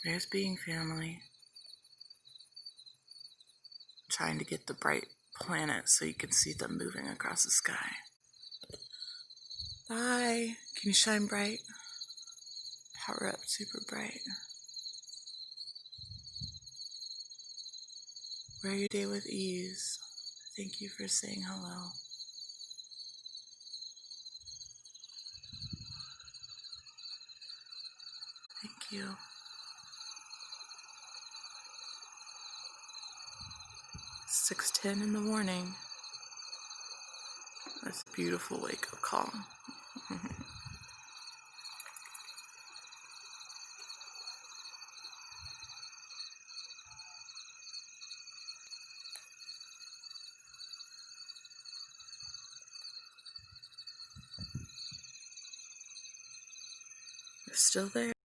There's being family. Trying to get the bright planets so you can see them moving across the sky. Bye. Can you shine bright? Power up super bright. Wear your day with ease. Thank you for saying hello. Thank you. 6:10 in the morning. That's a beautiful wake-up call. They're still there.